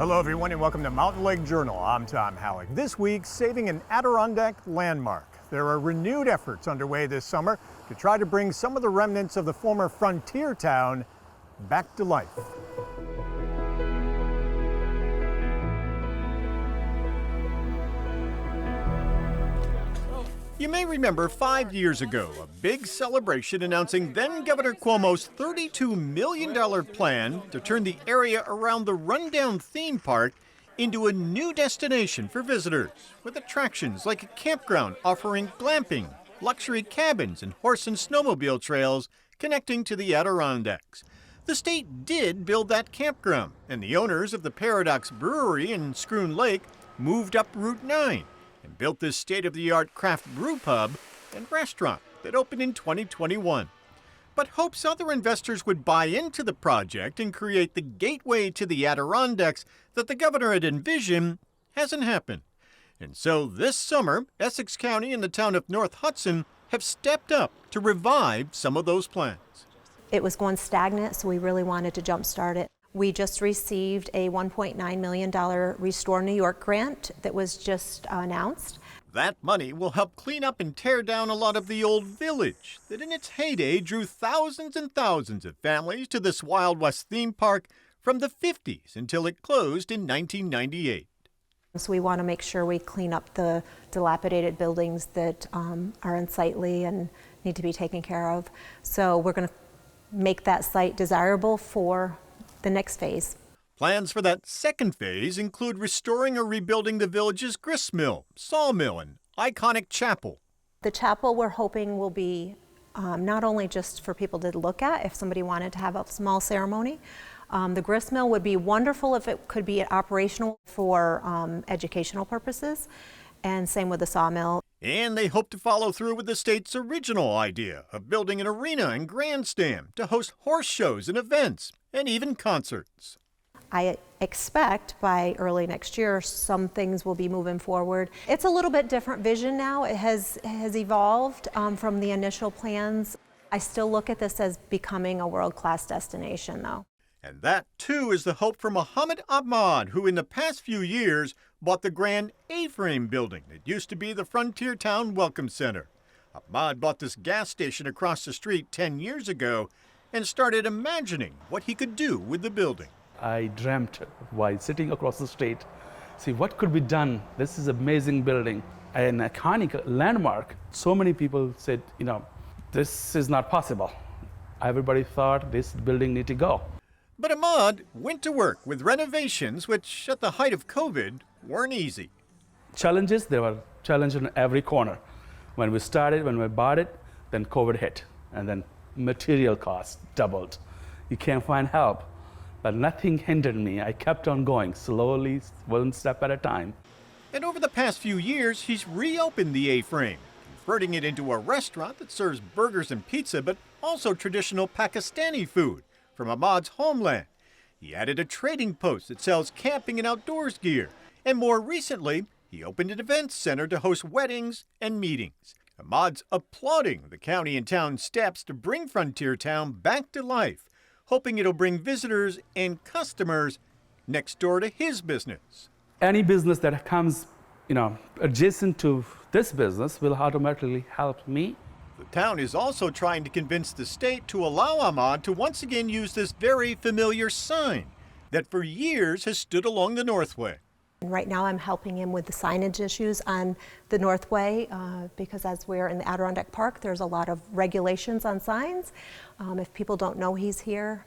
Hello everyone and welcome to Mountain Lake Journal. I'm Tom Halleck. This week, saving an Adirondack landmark. There are renewed efforts underway this summer to try to bring some of the remnants of the former frontier town back to life. You may remember 5 years ago, a big celebration announcing then Governor Cuomo's $32 million plan to turn the area around the rundown theme park into a new destination for visitors, with attractions like a campground offering glamping, luxury cabins, and horse and snowmobile trails connecting to the Adirondacks. The state did build that campground, and the owners of the Paradox Brewery in Schroon Lake moved up Route 9. And built this state-of-the-art craft brew pub and restaurant that opened in 2021. But hopes other investors would buy into the project and create the gateway to the Adirondacks that the governor had envisioned hasn't happened. And so this summer, Essex County and the town of North Hudson have stepped up to revive some of those plans. It was going stagnant, so we really wanted to jumpstart it. We just received a $1.9 million Restore New York grant that was just announced. That money will help clean up and tear down a lot of the old village that in its heyday drew thousands and thousands of families to this Wild West theme park from the 50s until it closed in 1998. So we want to make sure we clean up the dilapidated buildings that are unsightly and need to be taken care of. So we're going to make that site desirable for the next phase. Plans for that second phase include restoring or rebuilding the village's gristmill, sawmill, and iconic chapel. The chapel we're hoping will be not only just for people to look at if somebody wanted to have a small ceremony. The gristmill would be wonderful if it could be operational for educational purposes, and same with the sawmill. And they hope to follow through with the state's original idea of building an arena and grandstand to host horse shows and events, and even concerts. I expect by early next year some things will be moving forward. It's a little bit different vision now. It has evolved from the initial plans. I still look at this as becoming a world-class destination though. And that too is the hope for Ahmad, who in the past few years bought the grand A-frame building that used to be the Frontier Town Welcome Center. Ahmad bought this gas station across the street 10 years ago and started imagining what he could do with the building. I dreamt while sitting across the street, see what could be done. This is an amazing building, an iconic landmark. So many people said, this is not possible. Everybody thought this building need to go. But Ahmad went to work with renovations, which at the height of COVID weren't easy. Challenges, there were challenges in every corner. When we started, when we bought it, then COVID hit, and then material costs doubled. You can't find help, but nothing hindered me. I kept on going, slowly, one step at a time. And over the past few years, he's reopened the A-frame, converting it into a restaurant that serves burgers and pizza, but also traditional Pakistani food from Ahmad's homeland. He added a trading post that sells camping and outdoors gear. And more recently, he opened an events center to host weddings and meetings. Ahmad's applauding the county and town steps to bring Frontier Town back to life, hoping it'll bring visitors and customers next door to his business. Any business that comes, adjacent to this business will automatically help me. The town is also trying to convince the state to allow Ahmad to once again use this very familiar sign that for years has stood along the Northway. Right now I'm helping him with the signage issues on the Northway because as we're in the Adirondack Park, there's a lot of regulations on signs. If people don't know he's here,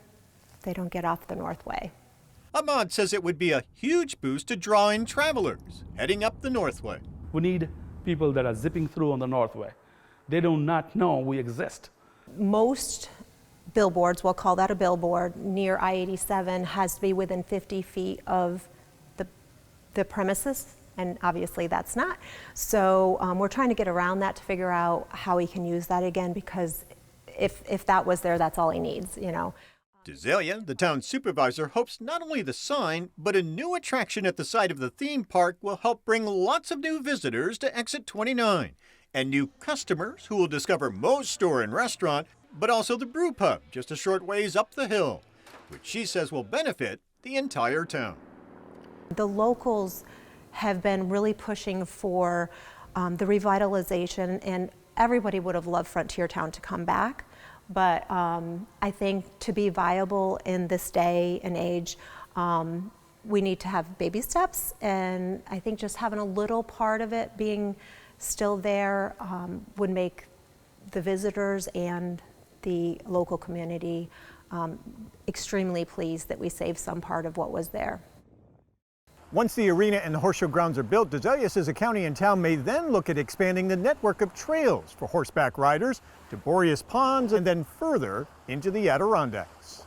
they don't get off the Northway. Ahmad says it would be a huge boost to draw in travelers heading up the Northway. We need people that are zipping through on the Northway. They do not know we exist. Most billboards, we'll call that a billboard, near I-87 has to be within 50 feet of the premises, and obviously that's not. So we're trying to get around that to figure out how he can use that again, because if that was there, that's all he needs, Dezelia, the town supervisor, hopes not only the sign, but a new attraction at the site of the theme park will help bring lots of new visitors to Exit 29 and new customers who will discover Moe's store and restaurant, but also the brew pub just a short ways up the hill, which she says will benefit the entire town. The locals have been really pushing for the revitalization, and everybody would have loved Frontier Town to come back. But I think to be viable in this day and age, we need to have baby steps, and I think just having a little part of it being still there would make the visitors and the local community extremely pleased that we saved some part of what was there. Once the arena and the horse show grounds are built, Azalea says the county and town may then look at expanding the network of trails for horseback riders to Boreas Ponds and then further into the Adirondacks.